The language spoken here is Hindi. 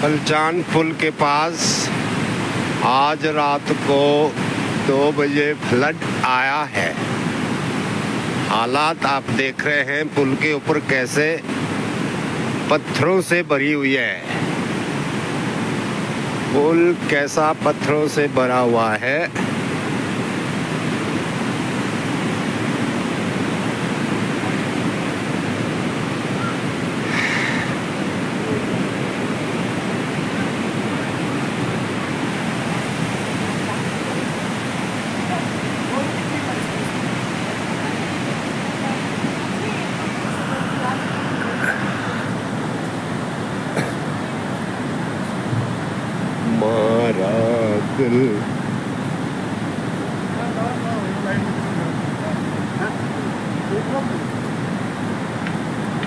पलचान पुल के पास आज रात को 2 बजे फ्लड आया है। हालात आप देख रहे हैं पुल के ऊपर कैसे पत्थरों से भरी हुई है। पुल कैसा पत्थरों से भरा हुआ है। मारा दिल